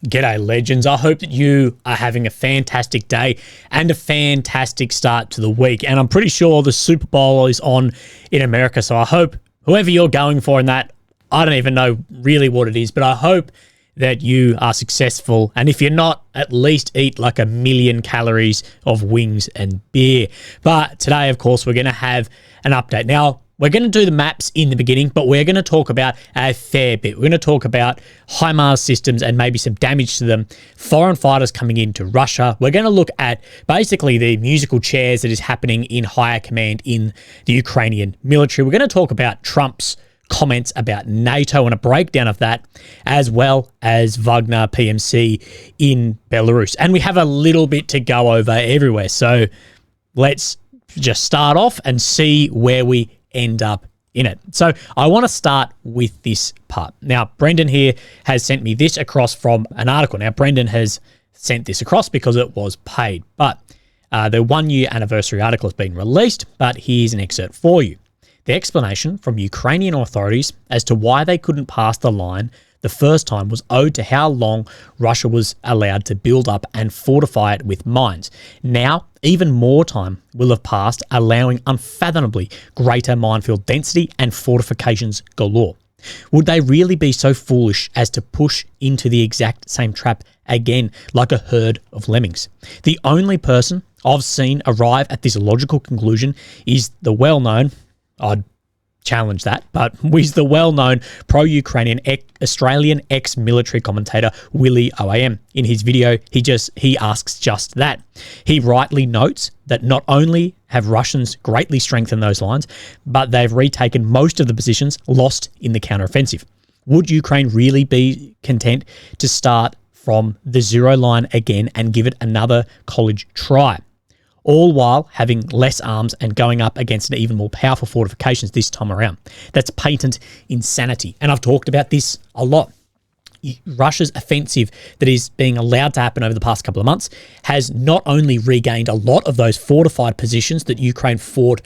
G'day legends, I hope that you are having a fantastic day and a fantastic start to the week, and I'm pretty sure the Super Bowl is on in America, so I hope whoever you're going for in that, I don't even know really what it is, but I hope that you are successful, and if you're not, at least eat like 1,000,000 calories of wings and beer. But today, of course, we're going to have an update. Now, we're going to do the maps in the beginning, but we're going to talk about a fair bit. We're going to talk about HIMARS systems and maybe some damage to them, foreign fighters coming into Russia. We're going to look at basically the musical chairs that is happening in higher command in the Ukrainian military. We're going to talk about Trump's comments about NATO and a breakdown of that, as well as Wagner PMC in Belarus. And we have a little bit to go over everywhere. So let's just start off and see where we end up in it. So I want to start with this part. Now, Brendan here has sent me this across from an article. Now, Brendan has sent this across because it was paid, but the 1-year anniversary article has been released, but here's an excerpt for you. The explanation from Ukrainian authorities as to why they couldn't pass the line the first time was owed to how long Russia was allowed to build up and fortify it with mines. Now, even more time will have passed, allowing unfathomably greater minefield density and fortifications galore. Would they really be so foolish as to push into the exact same trap again like a herd of lemmings? The only person I've seen arrive at this logical conclusion is the well-known, I'd challenge that, but he's the well-known pro-Ukrainian Australian ex-military commentator Willie OAM. In his video, he asks just that. He rightly notes that not only have Russians greatly strengthened those lines, but they've retaken most of the positions lost in the counteroffensive. Would Ukraine really be content to start from the zero line again and give it another college try, all while having less arms and going up against an even more powerful fortifications this time around? That's patent insanity. And I've talked about this a lot. Russia's offensive that is being allowed to happen over the past couple of months has not only regained a lot of those fortified positions that Ukraine fought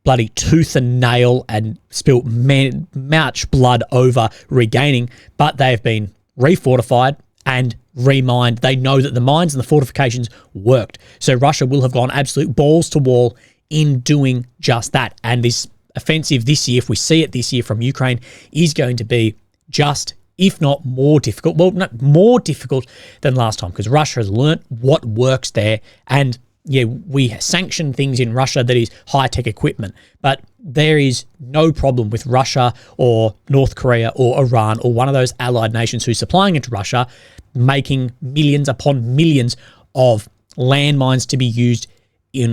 bloody tooth and nail and spilt much blood over regaining, but they've been refortified and remined. They know that the mines and the fortifications worked. So Russia will have gone absolute balls to wall in doing just that. And this offensive this year, if we see it this year from Ukraine, is going to be just, if not more difficult, well, not more difficult than last time, because Russia has learnt what works there. And yeah, we sanction things in Russia that is high-tech equipment, but there is no problem with Russia or North Korea or Iran or one of those allied nations who's supplying into Russia making millions upon millions of landmines to be used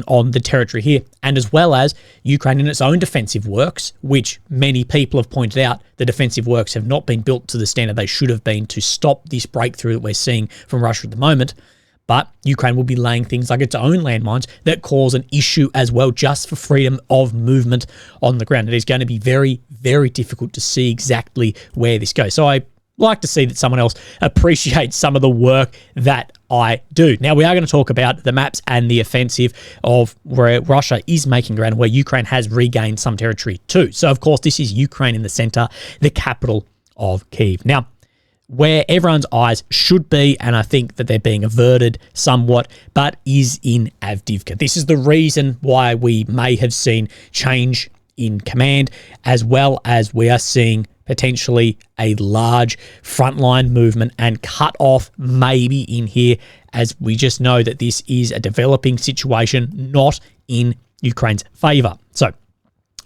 on the territory here, and as well as Ukraine in its own defensive works, which many people have pointed out the defensive works have not been built to the standard they should have been to stop this breakthrough that we're seeing from Russia at the moment. But Ukraine will be laying things like its own landmines that cause an issue as well, just for freedom of movement on the ground. It is going to be very, very difficult to see exactly where this goes. So I like to see that someone else appreciates some of the work that I do. Now, we are going to talk about the maps and the offensive of where Russia is making ground, where Ukraine has regained some territory too. So, of course, this is Ukraine in the center, the capital of Kyiv. Now, where everyone's eyes should be, and I think that they're being averted somewhat, but is in Avdiivka. This is the reason why we may have seen change in command, as well as we are seeing potentially a large frontline movement and cut off maybe in here, as we just know that this is a developing situation, not in Ukraine's favor. So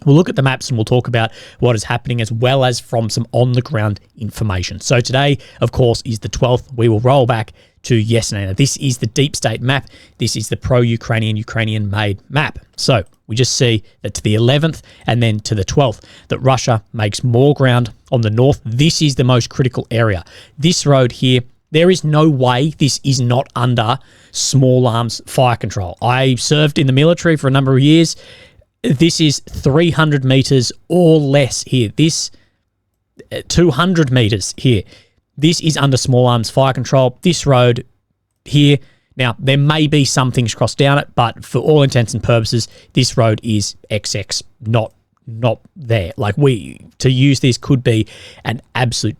we'll look at the maps and we'll talk about what is happening, as well as from some on-the-ground information. So today, of course, is the 12th. We will roll back to yesterday. Now, this is the deep state map. This is the pro-Ukrainian, Ukrainian-made map. So we just see that to the 11th and then to the 12th, that Russia makes more ground on the north. This is the most critical area. This road here, there is no way this is not under small arms fire control. I served in the military for a number of years. This is 300 meters or less here. This 200 meters here. This is under small arms fire control. This road here, now there may be some things crossed down it, but for all intents and purposes, this road is XX, not there. Like, to use this could be an absolute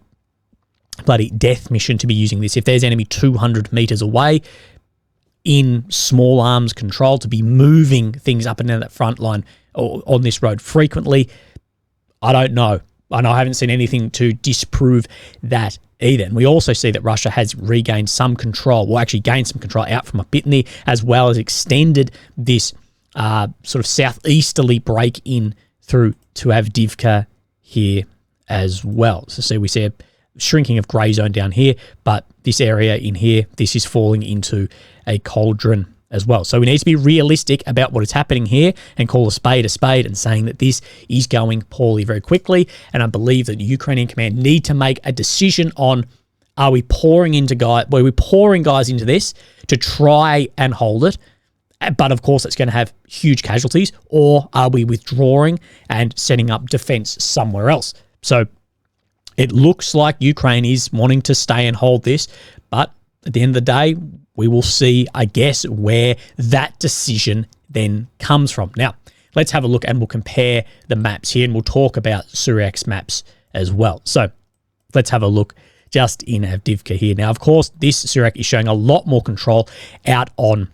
bloody death mission to be using this. If there's enemy 200 meters away in small arms control, to be moving things up and down that front line or on this road frequently, I don't know. And I haven't seen anything to disprove that either. And we also see that Russia has regained some control, or actually gained some control out from a Bitny, as well as extended this sort of southeasterly break in through to Avdiivka here as well. So see, we see a shrinking of grey zone down here, but this area in here, this is falling into a cauldron as well. So we need to be realistic about what is happening here and call a spade and saying that this is going poorly very quickly. And I believe that the Ukrainian command need to make a decision on, are we pouring guys into this to try and hold it? But of course, it's going to have huge casualties, or are we withdrawing and setting up defense somewhere else? So it looks like Ukraine is wanting to stay and hold this, but at the end of the day, we will see, I guess, where that decision then comes from. Now, let's have a look and we'll compare the maps here, and we'll talk about Syriac's maps as well. So let's have a look just in Avdiivka here. Now, of course, this Syriac is showing a lot more control out on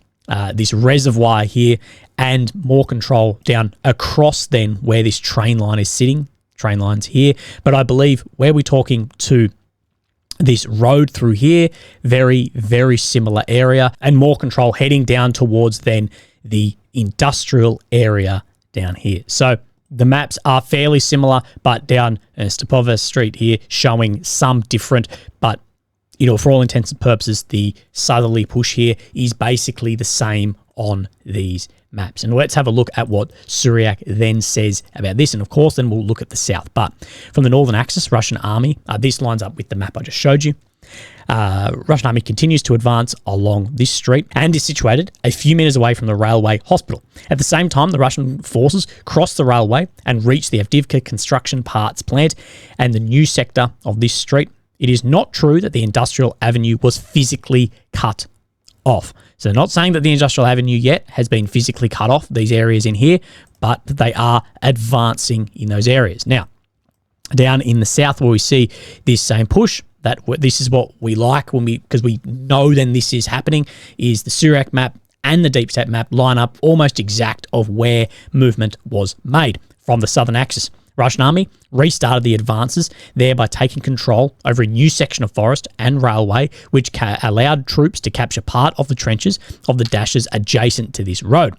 this reservoir here, and more control down across then where this train line is sitting. Train lines here. But I believe where we're talking to this road through here, very, very similar area, and more control heading down towards then the industrial area down here. So the maps are fairly similar, but down Stepova Street here showing some different, but for all intents and purposes, the southerly push here is basically the same on these maps. And let's have a look at what Syriac then says about this. And of course, then we'll look at the south. But from the northern axis, Russian army, this lines up with the map I just showed you. Russian army continues to advance along this street and is situated a few meters away from the railway hospital. At the same time, the Russian forces cross the railway and reach the Avdiivka construction parts plant and the new sector of this street. It is not true that the industrial avenue was physically cut off. So not saying that the industrial avenue yet has been physically cut off, these areas in here, but they are advancing in those areas. Now, down in the south where we see this same push, this is what we like because we know then this is happening, is the Syriac map and the deep state map line up almost exact of where movement was made from the southern axis. Russian army restarted the advances, thereby taking control over a new section of forest and railway, which allowed troops to capture part of the trenches of the dashes adjacent to this road.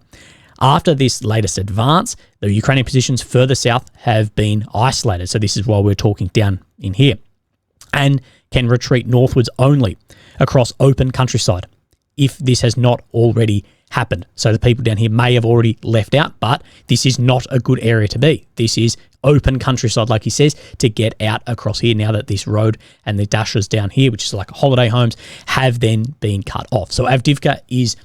After this latest advance, the Ukrainian positions further south have been isolated. So this is why we're talking down in here. And can retreat northwards only across open countryside, if this has not already happened. So the people down here may have already left out, but this is not a good area to be. This is open countryside, like he says, to get out across here now that this road and the dashes down here, which is like holiday homes, have then been cut off. So Avdiivka is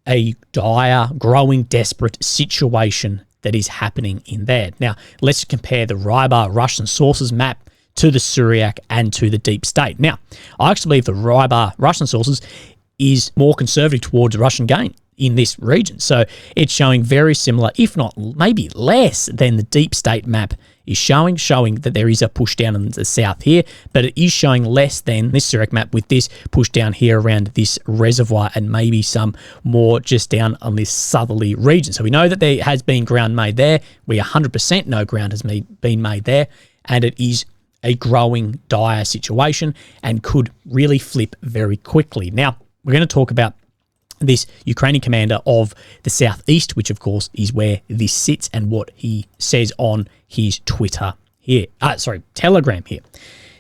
a dire, growing, desperate situation that is happening in there. Now, let's compare the Rybar Russian sources map to the Syriac and to the deep state. Now, I actually believe the Rybar Russian sources is more conservative towards Russian gain in this region. So it's showing very similar, if not maybe less than the deep state map is showing that there is a push down in the south here, but it is showing less than this Syriac map with this push down here around this reservoir and maybe some more just down on this southerly region. So we know that there has been ground made there. We 100% know ground has been made there, and it is a growing dire situation and could really flip very quickly. Now, we're going to talk about this Ukrainian commander of the southeast, which of course is where this sits, and what he says on his Twitter here. Telegram here.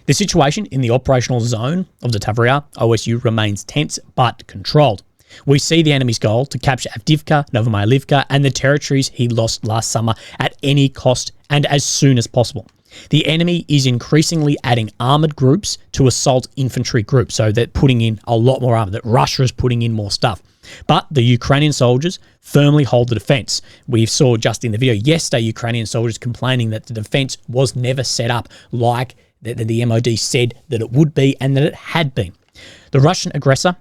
The situation in the operational zone of the Tavria OSU remains tense but controlled. We see the enemy's goal to capture Avdiivka, Novomyalivka, and the territories he lost last summer at any cost and as soon as possible. The enemy is increasingly adding armoured groups to assault infantry groups, so they're putting in a lot more armour, that Russia is putting in more stuff. But the Ukrainian soldiers firmly hold the defence. We saw just in the video yesterday Ukrainian soldiers complaining that the defence was never set up like the MOD said that it would be and that it had been. The Russian aggressor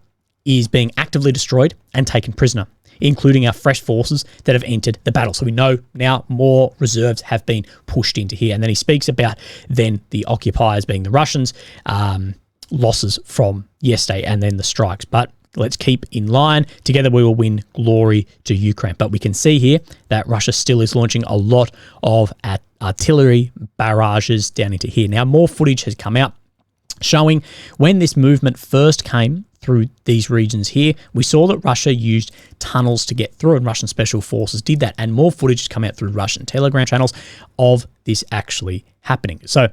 is being actively destroyed and taken prisoner, including our fresh forces that have entered the battle. So we know now more reserves have been pushed into here. And then he speaks about then the occupiers being the Russians, losses from yesterday and then the strikes. But let's keep in line. Together we will win. Glory to Ukraine. But we can see here that Russia still is launching a lot of artillery barrages down into here. Now, more footage has come out showing when this movement first came through these regions here, we saw that Russia used tunnels to get through, and Russian special forces did that. And more footage has come out through Russian Telegram channels of this actually happening. So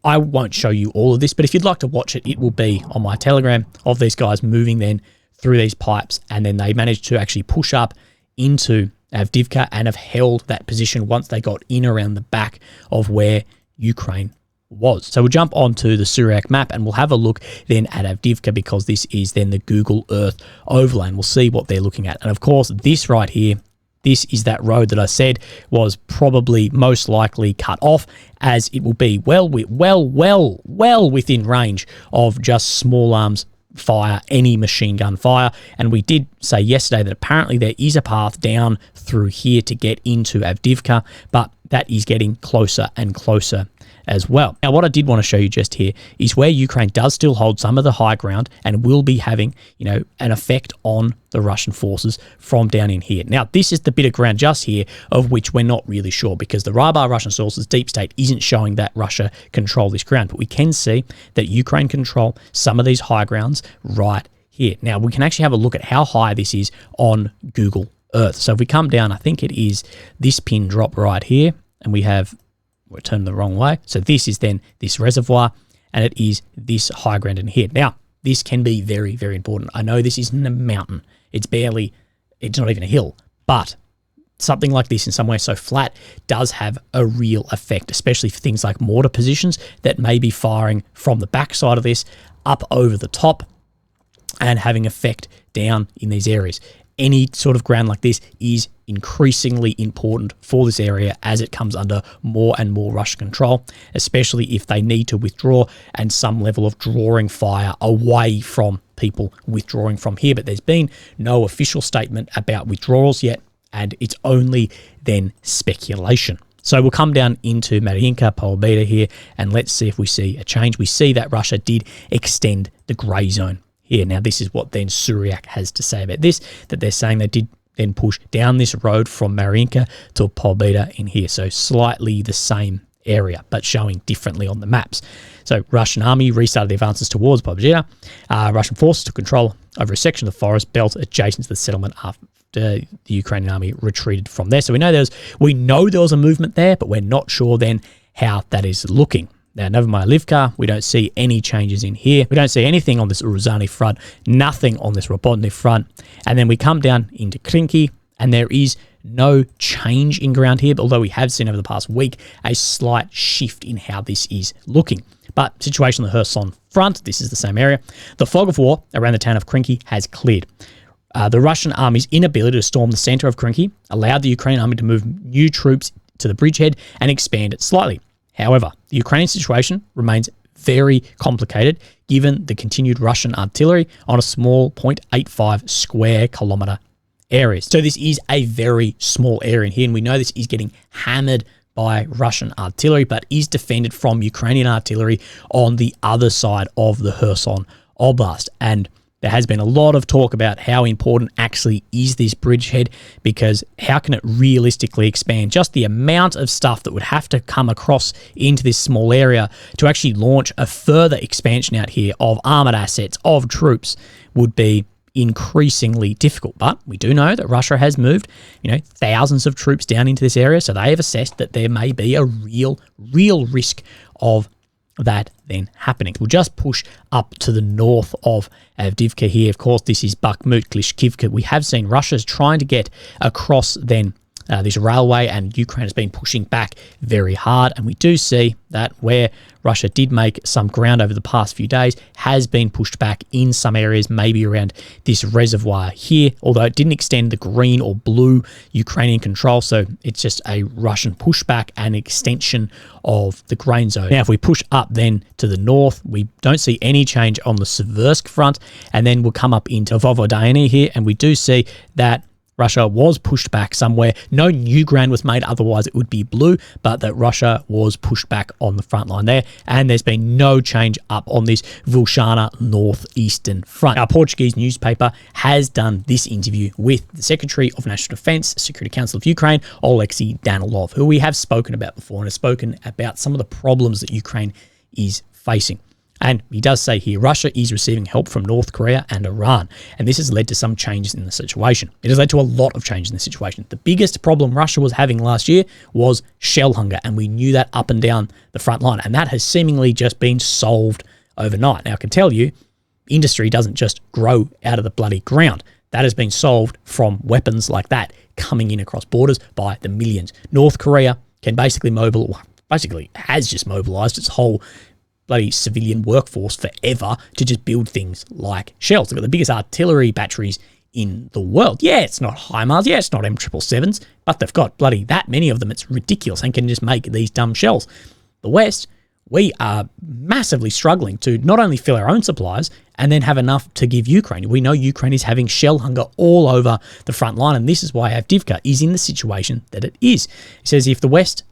I won't show you all of this, but if you'd like to watch it, it will be on my Telegram of these guys moving then through these pipes. And then they managed to actually push up into Avdiivka and have held that position once they got in around the back of where Ukraine was. So we'll jump onto the Syriac map and we'll have a look then at Avdiivka, because this is then the Google Earth overlay, and we'll see what they're looking at. And of course, this right here, this is that road that I said was probably most likely cut off, as it will be well within range of just small arms fire, any machine gun fire. And we did say yesterday that apparently there is a path down through here to get into Avdiivka, but that is getting closer and closer as well. Now, what I did want to show you just here is where Ukraine does still hold some of the high ground and will be having, an effect on the Russian forces from down in here. Now, this is the bit of ground just here of which we're not really sure, because the Rybar Russian sources, Deep State, isn't showing that Russia control this ground. But we can see that Ukraine control some of these high grounds right here. Now, we can actually have a look at how high this is on Google Earth. So if we come down, I think it is this pin drop right here, and we're turned the wrong way. So this is then this reservoir, and it is this high ground in here. Now, this can be very, very important. I know this isn't a mountain. It's not even a hill, but something like this in somewhere so flat does have a real effect, especially for things like mortar positions that may be firing from the backside of this up over the top and having effect down in these areas. Any sort of ground like this is increasingly important for this area as it comes under more and more Russian control, especially if they need to withdraw and some level of drawing fire away from people withdrawing from here. But there's been no official statement about withdrawals yet, and it's only then speculation. So we'll come down into Mariinka, Polbita here, and let's see if we see a change. We see that Russia did extend the grey zone here. Now, this is what then Syriac has to say about this, that they're saying they did then push down this road from Mariinka to Polbita in here. So slightly the same area, but showing differently on the maps. So Russian army restarted the advances towards Polbita. Russian forces took control over a section of the forest belt adjacent to the settlement after the Ukrainian army retreated from there. So we know there was a movement there, but we're not sure then how that is looking. Now, Avdiivka, we don't see any changes in here. We don't see anything on this Uruzani front, nothing on this Robotny front. And then we come down into Krinky, and there is no change in ground here, but although we have seen over the past week a slight shift in how this is looking. But situation on the Kherson front, this is the same area. The fog of war around the town of Krinky has cleared. The Russian army's inability to storm the center of Krinky allowed the Ukrainian army to move new troops to the bridgehead and expand it slightly. However, the Ukrainian situation remains very complicated given the continued Russian artillery on a small 0.85 square kilometer areas. So this is a very small area in here, and we know this is getting hammered by Russian artillery, but is defended from Ukrainian artillery on the other side of the Kherson Oblast. And there has been a lot of talk about how important actually is this bridgehead, because how can it realistically expand? Just the amount of stuff that would have to come across into this small area to actually launch a further expansion out here of armored assets, of troops, would be increasingly difficult. But we do know that Russia has moved, thousands of troops down into this area, so they have assessed that there may be a real risk of that then happening. We'll just push up to the north of Avdiivka here. Of course, this is Bakhmut, Klishkivka. We have seen Russia's trying to get across then this railway, and Ukraine has been pushing back very hard. And we do see that where Russia did make some ground over the past few days has been pushed back in some areas, maybe around this reservoir here, although it didn't extend the green or blue Ukrainian control. So it's just a Russian pushback and extension of the grain zone. Now, if we push up then to the north, we don't see any change on the Seversk front, and then we'll come up into Vovodayany here, and we do see that Russia was pushed back somewhere. No new ground was made, otherwise it would be blue, but that Russia was pushed back on the front line there, and there's been no change up on this Vulcana northeastern front. Our Portuguese newspaper has done this interview with the Secretary of National Defense, Security Council of Ukraine, Oleksiy Danilov, who we have spoken about before and has spoken about some of the problems that Ukraine is facing. And he does say here, Russia is receiving help from North Korea and Iran, and this has led to some changes in the situation. It has led to a lot of changes in the situation. The biggest problem Russia was having last year was shell hunger, and we knew that up and down the front line, and that has seemingly just been solved overnight. Now, I can tell you, industry doesn't just grow out of the bloody ground. That has been solved from weapons like that coming in across borders by the millions. North Korea can basically has just mobilized its whole bloody civilian workforce forever to just build things like shells. They've got the biggest artillery batteries in the world. Yeah, it's not HIMARS. Yeah, it's not M777s, but they've got bloody that many of them. It's ridiculous and can just make these dumb shells. The West, we are massively struggling to not only fill our own supplies and then have enough to give Ukraine. We know Ukraine is having shell hunger all over the front line, and this is why Avdiivka is in the situation that it is. It says if the Western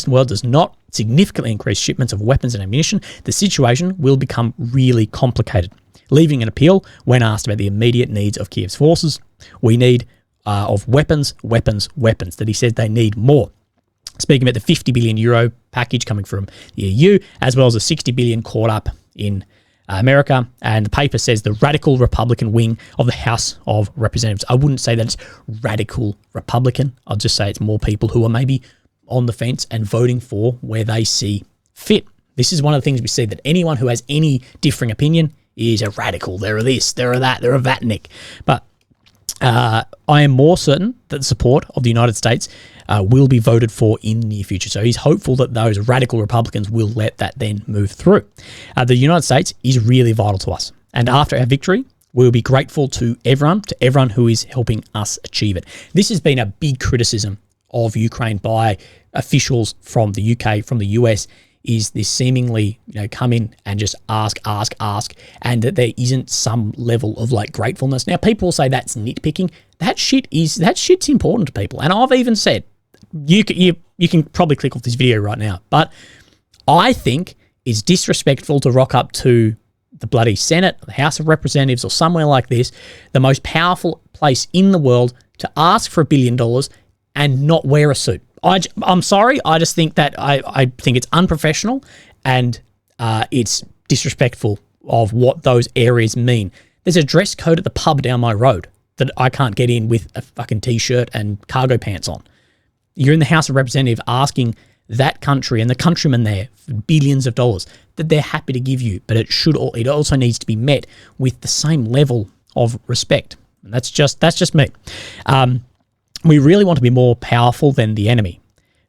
world does not significantly increase shipments of weapons and ammunition, the situation will become really complicated. Leaving an appeal when asked about the immediate needs of Kiev's forces, we need of weapons, that he says they need more. Speaking about the 50 billion euro package coming from the EU, as well as the 60 billion caught up in America. And the paper says the radical Republican wing of the House of Representatives. I wouldn't say that it's radical Republican. I'll just say it's more people who are maybe on the fence and voting for where they see fit. This is one of the things we see, that anyone who has any differing opinion is a radical. They're a this, they're a that, they're a vatnik. But I am more certain that the support of the United States will be voted for in the near future. So he's hopeful that those radical Republicans will let that then move through. The United States is really vital to us. And after our victory, we'll be grateful to everyone who is helping us achieve it. This has been a big criticism of Ukraine by officials from the UK, from the US, is this seemingly, come in and just ask, and that there isn't some level of like gratefulness. Now, people will say that's nitpicking. That shit's important to people. And I've even said, you can probably click off this video right now, but I think it's disrespectful to rock up to the bloody Senate, the House of Representatives, or somewhere like this, the most powerful place in the world, to ask for $1 billion and not wear a suit. I'm sorry. I just think that I think it's unprofessional, and it's disrespectful of what those areas mean. There's a dress code at the pub down my road that I can't get in with a fucking t-shirt and cargo pants on. You're in the House of Representatives asking that country and the countrymen there for billions of dollars that they're happy to give you, but it also needs to be met with the same level of respect. And that's just me. We really want to be more powerful than the enemy,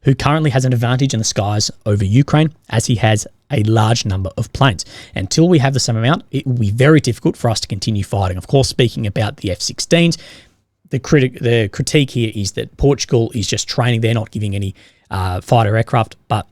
who currently has an advantage in the skies over Ukraine, as he has a large number of planes. Until we have the same amount, it will be very difficult for us to continue fighting. Of course, speaking about the F-16s, the critique here is that Portugal is just training. They're not giving any fighter aircraft, but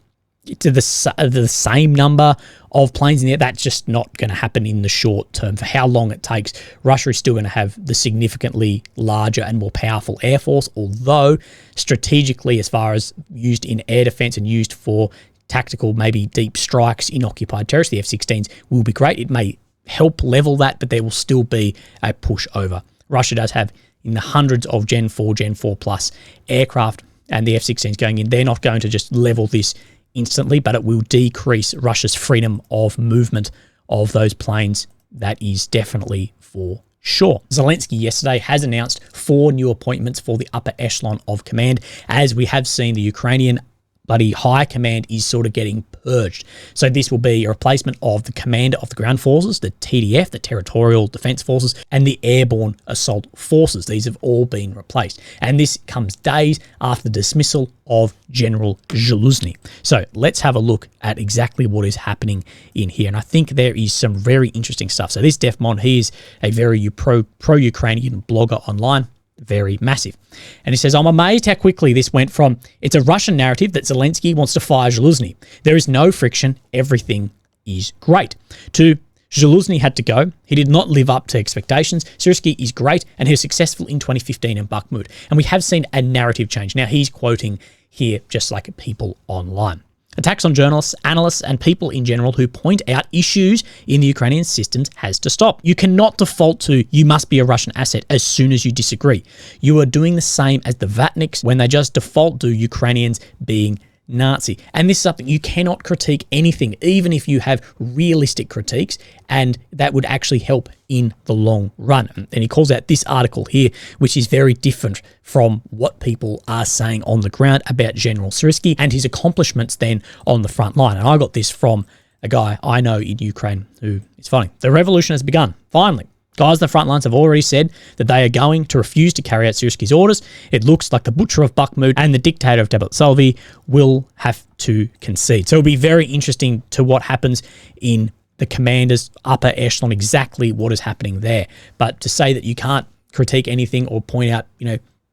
to the same number of planes in there, that's just not going to happen in the short term. For how long it takes, Russia is still going to have the significantly larger and more powerful air force, although strategically, as far as used in air defense and used for tactical, maybe deep strikes in occupied territory, the F-16s will be great. It may help level that, but there will still be a push over. Russia does have in the hundreds of Gen 4 Plus aircraft, and the F-16s going in. They're not going to just level this instantly, but it will decrease Russia's freedom of movement of those planes. That is definitely for sure. Zelensky yesterday has announced 4 new appointments for the upper echelon of command, as we have seen the Ukrainian bloody high command is sort of getting purged. So this will be a replacement of the commander of the ground forces, the TDF, the Territorial Defense Forces, and the Airborne Assault Forces. These have all been replaced. And this comes days after the dismissal of General Zaluzny. So let's have a look at exactly what is happening in here. And I think there is some very interesting stuff. So this Defmon, he is a very pro-Ukrainian blogger online. Very massive. And he says, I'm amazed how quickly this went from, it's a Russian narrative that Zelensky wants to fire Zaluzny. There is no friction. Everything is great. To Zaluzny had to go. He did not live up to expectations. Syrskyi is great, and he was successful in 2015 in Bakhmut. And we have seen a narrative change. Now, he's quoting here just like people online. Attacks on journalists, analysts, and people in general who point out issues in the Ukrainian systems has to stop. You cannot default to, you must be a Russian asset as soon as you disagree. You are doing the same as the Vatniks when they just default to Ukrainians being Nazi. And this is something you cannot critique anything, even if you have realistic critiques, and that would actually help in the long run. And he calls out this article here, which is very different from what people are saying on the ground about General Syrskyi and his accomplishments then on the front line. And I got this from a guy I know in Ukraine who is funny. The revolution has begun, finally. Guys on the front lines have already said that they are going to refuse to carry out Syrskyi's orders. It looks like the butcher of Bakhmut and the dictator of Debrecen will have to concede. So it'll be very interesting to what happens in the commander's upper echelon, exactly what is happening there. But to say that you can't critique anything or point out,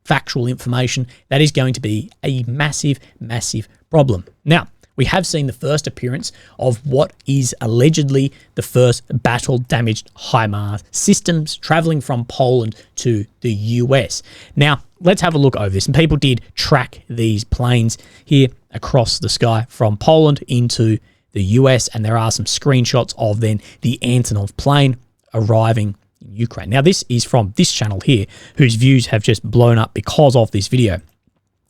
factual information, that is going to be a massive, massive problem. Now, we have seen the first appearance of what is allegedly the first battle-damaged HIMARS systems traveling from Poland to the US. Now, let's have a look over this. And people did track these planes here across the sky from Poland into the US, and there are some screenshots of then the Antonov plane arriving in Ukraine. Now, this is from this channel here, whose views have just blown up because of this video.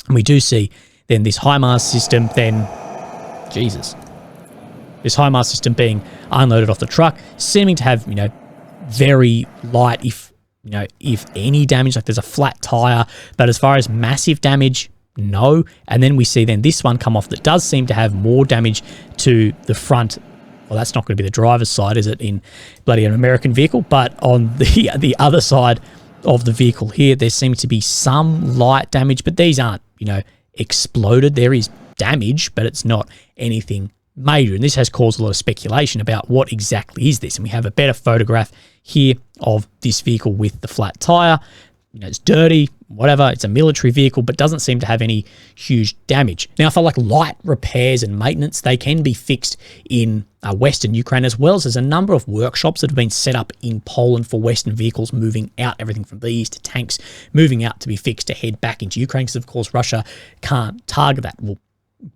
And we do see then this HIMARS system then... This HIMARS system being unloaded off the truck, seeming to have, very light, if any damage, like there's a flat tire, but as far as massive damage, no. And then we see then this one come off that does seem to have more damage to the front. Well, that's not going to be the driver's side, is it, in bloody an American vehicle? But on the other side of the vehicle here, there seems to be some light damage, but these aren't, exploded. There is damage, but it's not anything major. And this has caused a lot of speculation about what exactly is this. And we have a better photograph here of this vehicle with the flat tire. It's dirty, whatever. It's a military vehicle, but doesn't seem to have any huge damage. Now, for like light repairs and maintenance, they can be fixed in Western Ukraine, as well as there's a number of workshops that have been set up in Poland for Western vehicles moving out, everything from these to tanks, moving out to be fixed to head back into Ukraine, because of course Russia can't target that. Well,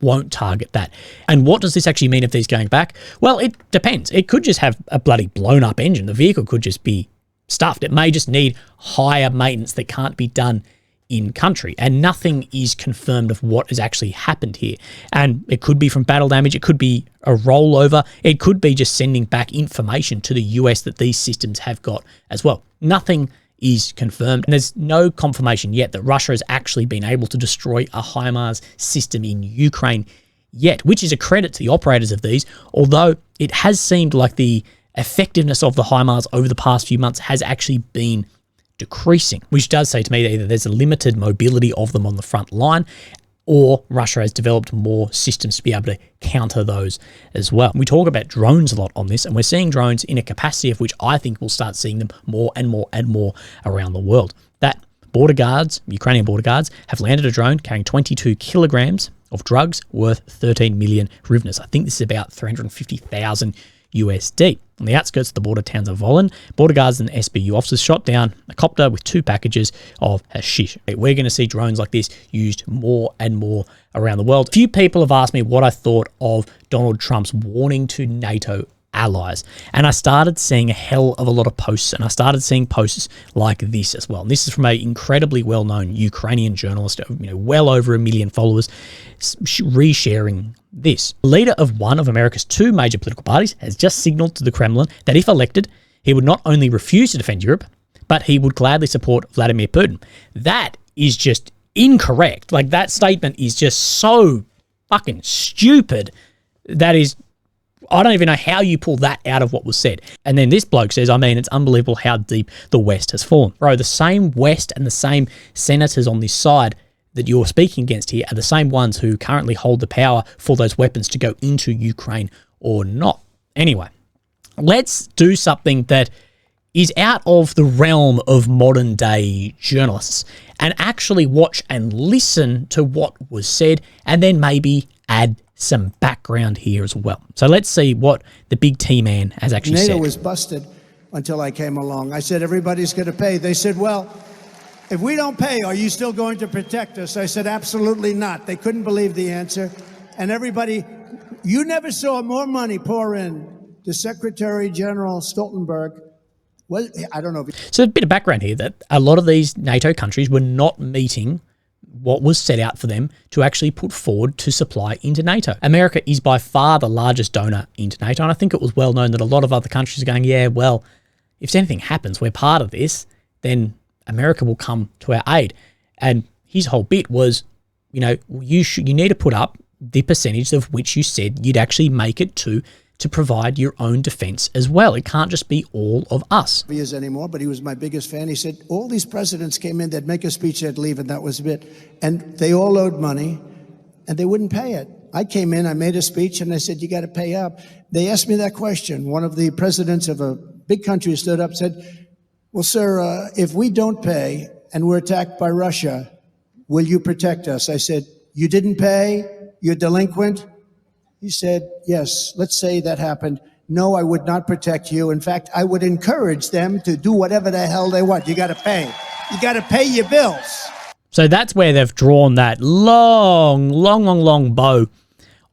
won't target that. And what does this actually mean if these going back? Well, it depends. It could just have a bloody blown up engine. The vehicle could just be stuffed. It may just need higher maintenance that can't be done in country, and nothing is confirmed of what has actually happened here. And it could be from battle damage, it could be a rollover, it could be just sending back information to the US that these systems have got as well. Nothing is confirmed, and there's no confirmation yet that Russia has actually been able to destroy a HIMARS system in Ukraine yet, which is a credit to the operators of these, although it has seemed like the effectiveness of the HIMARS over the past few months has actually been decreasing, which does say to me that either there's a limited mobility of them on the front line, or Russia has developed more systems to be able to counter those as well. We talk about drones a lot on this, and we're seeing drones in a capacity of which I think we'll start seeing them more and more and more around the world. That border guards, Ukrainian border guards, have landed a drone carrying 22 kilograms of drugs worth 13 million hryvnias. I think this is about 350,000 USD. On the outskirts of the border towns of Volyn, border guards and SBU officers shot down a copter with 2 packages of hashish. We're going to see drones like this used more and more around the world. A few people have asked me what I thought of Donald Trump's warning to NATO allies, and I started seeing a hell of a lot of posts, and I started seeing posts like this as well. And this is from an incredibly well-known Ukrainian journalist, well over 1 million followers, resharing this. The leader of one of America's 2 major political parties has just signaled to the Kremlin that if elected, he would not only refuse to defend Europe, but he would gladly support Vladimir Putin. That is just incorrect. Like, that statement is just so fucking stupid. That is, I don't even know how you pull that out of what was said. And then this bloke says, it's unbelievable how deep the West has fallen. Bro, the same West and the same senators on this side that you're speaking against here are the same ones who currently hold the power for those weapons to go into Ukraine or not. Anyway, let's do something that is out of the realm of modern day journalists and actually watch and listen to what was said, and then maybe add some background here as well. So let's see what the big T-man has actually said. NATO was busted until I came along. I said, everybody's going to pay. They said, well, if we don't pay, are you still going to protect us? I said, absolutely not. They couldn't believe the answer. And everybody, you never saw more money pour in to Secretary General Stoltenberg. Well, I don't know. So a bit of background here that a lot of these NATO countries were not meeting what was set out for them to actually put forward to supply into NATO. America is by far the largest donor into NATO, and I think it was well known that a lot of other countries are going, yeah, well, if anything happens, we're part of this, then America will come to our aid. And his whole bit was, you know, you need to put up the percentage of which you said you'd actually make it to provide your own defense as well. It can't just be all of us. He is anymore, but he was my biggest fan. He said, all these presidents came in, they'd make a speech, they'd leave, and that was it. And they all owed money, and they wouldn't pay it. I came in, I made a speech, and I said, you got to pay up. They asked me that question. One of the presidents of a big country stood up and said, well, sir, if we don't pay and we're attacked by Russia, will you protect us? I said, you didn't pay? You're delinquent? He said, yes, let's say that happened. No, I would not protect you. In fact, I would encourage them to do whatever the hell they want. You got to pay. You got to pay your bills. So that's where they've drawn that long bow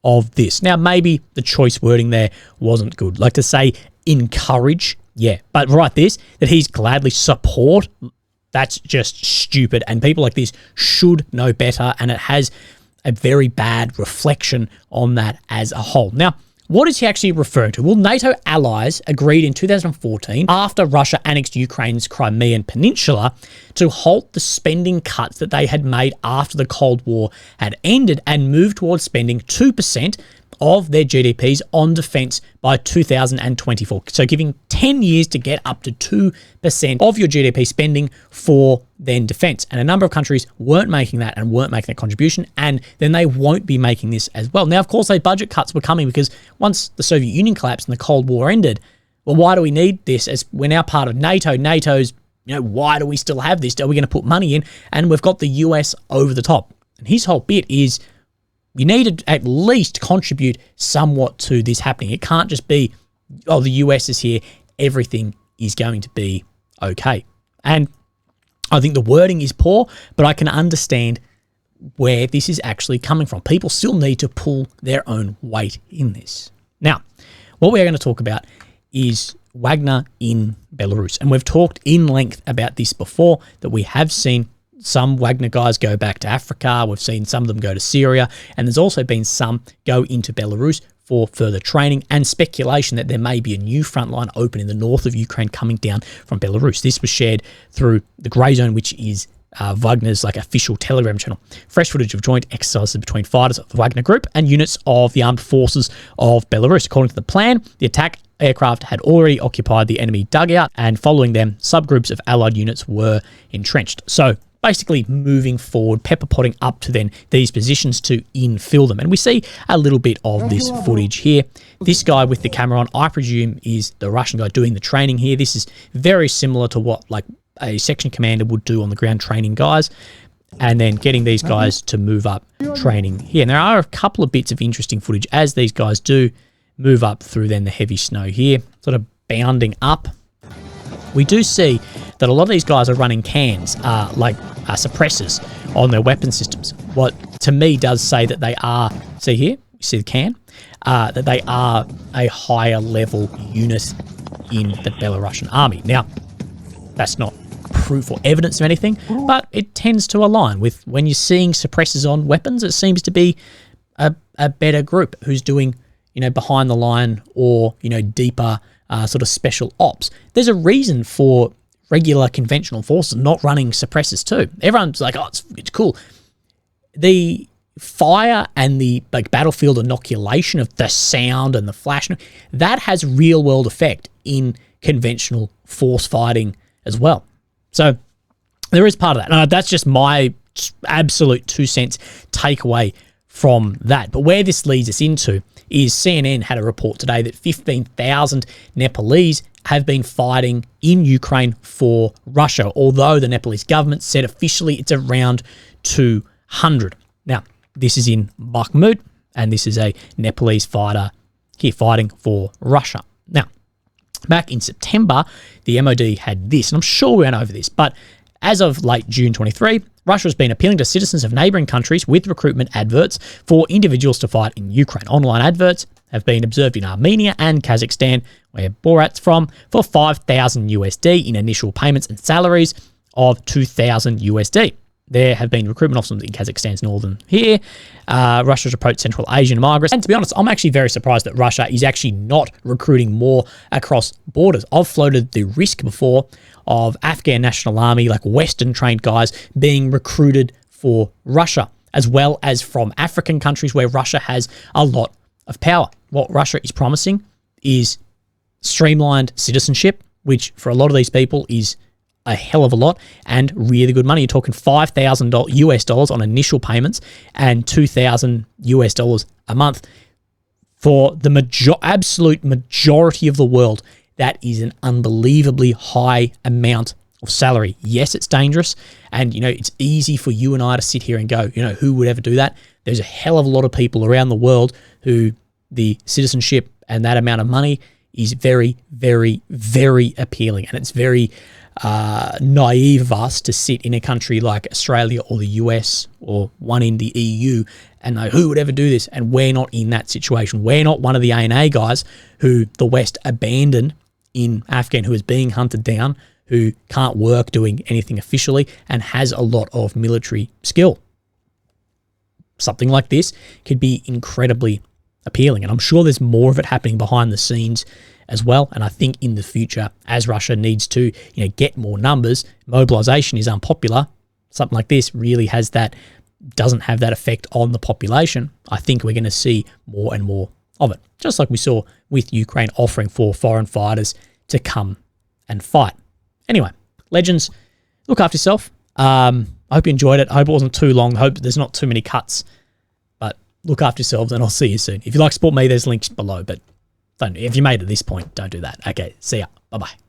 of this. Now, maybe the choice wording there wasn't good. Like to say encourage, yeah. But write this, that he's gladly support, that's just stupid. And people like this should know better, and it has a very bad reflection on that as a whole. Now, what is he actually referring to? Well, NATO allies agreed in 2014, after Russia annexed Ukraine's Crimean Peninsula, to halt the spending cuts that they had made after the Cold War had ended and move towards spending 2% of their GDPs on defense by 2024. So giving 10 years to get up to 2% of your GDP spending for then defense. And a number of countries weren't making that and weren't making that contribution, and then they won't be making this as well. Now, of course, those budget cuts were coming because once the Soviet Union collapsed and the Cold War ended, well, why do we need this? As we're now part of NATO, NATO's, you know, why do we still have this? Are we going to put money in? And we've got the US over the top. And his whole bit is, you need to at least contribute somewhat to this happening. It can't just be, oh, the US is here, everything is going to be okay. And I think the wording is poor, but I can understand where this is actually coming from. People still need to pull their own weight in this. Now, what we're going to talk about is Wagner in Belarus. And we've talked in length about this before, that we have seen some Wagner guys go back to Africa. We've seen some of them go to Syria. And there's also been some go into Belarus for further training, and speculation that there may be a new front line open in the north of Ukraine coming down from Belarus. This was shared through the Grey Zone, which is Wagner's like official Telegram channel. Fresh footage of joint exercises between fighters of the Wagner Group and units of the armed forces of Belarus. According to the plan, the attack aircraft had already occupied the enemy dugout, and following them, subgroups of allied units were entrenched. So basically moving forward, pepper potting up to then these positions to infill them. And we see a little bit of this footage here. This guy with the camera on, I presume, is the Russian guy doing the training here. This is very similar to what like a section commander would do on the ground, training guys, and then getting these guys to move up training here. And there are a couple of bits of interesting footage as these guys do move up through then the heavy snow here, sort of bounding up. We do see that a lot of these guys are running cans, suppressors on their weapon systems. What to me does say that they are, see here, you see the can, that they are a higher level unit in the Belarusian army. Now, that's not proof or evidence of anything, but it tends to align with when you're seeing suppressors on weapons. It seems to be a better group who's doing, you know, behind the line or, you know, deeper sort of special ops. There's a reason for regular conventional forces not running suppressors too. Everyone's like, oh, it's cool. The fire and the like battlefield inoculation of the sound and the flash, that has real world effect in conventional force fighting as well. So there is part of that. Now, that's just my absolute 2 cents takeaway from that. But where this leads us into is CNN had a report today that 15,000 Nepalese have been fighting in Ukraine for Russia, although the Nepalese government said officially it's around 200. Now, this is in Bakhmut, And this is a Nepalese fighter here fighting for Russia. Now, back in September, the MOD had this, and I'm sure we went over this, but as of late June 23, Russia has been appealing to citizens of neighbouring countries with recruitment adverts for individuals to fight in Ukraine. Online adverts have been observed in Armenia and Kazakhstan, where Borat's from, for $5,000 USD in initial payments and salaries of $2,000 USD. There have been recruitment officers in Kazakhstan's northern here. Russia's approached Central Asian migrants. And to be honest, I'm actually very surprised that Russia is actually not recruiting more across borders. I've floated the risk before of Afghan National Army, like Western-trained guys, being recruited for Russia, as well as from African countries where Russia has a lot of power. What Russia is promising is streamlined citizenship, which for a lot of these people is a hell of a lot and really good money. You're talking $5,000 US dollars on initial payments and $2,000 US dollars a month. For the absolute majority of the world, that is an unbelievably high amount of salary. Yes, it's dangerous, and it's easy for you and I to sit here and go, who would ever do that? There's a hell of a lot of people around the world who the citizenship and that amount of money is very, very, very appealing, and it's very naive of us to sit in a country like Australia or the US or one in the EU and know who would ever do this, and we're not in that situation. We're not one of the A&A guys who the West abandoned in Afghan, who is being hunted down, who can't work doing anything officially and has a lot of military skill. Something like this could be incredibly appealing, and I'm sure there's more of it happening behind the scenes as well. And I think in the future, as Russia needs to get more numbers, mobilization is unpopular. Something like this really doesn't have that effect on the population. I think we're going to see more and more of it, just like we saw with Ukraine offering for foreign fighters to come and fight. Anyway, legends, look after yourself. I hope you enjoyed it. I hope it wasn't too long. I hope there's not too many cuts, but look after yourselves, and I'll see you soon. If you'd like to support me, there's links below, but if you made it to this point, don't do that. Okay, see ya. Bye-bye.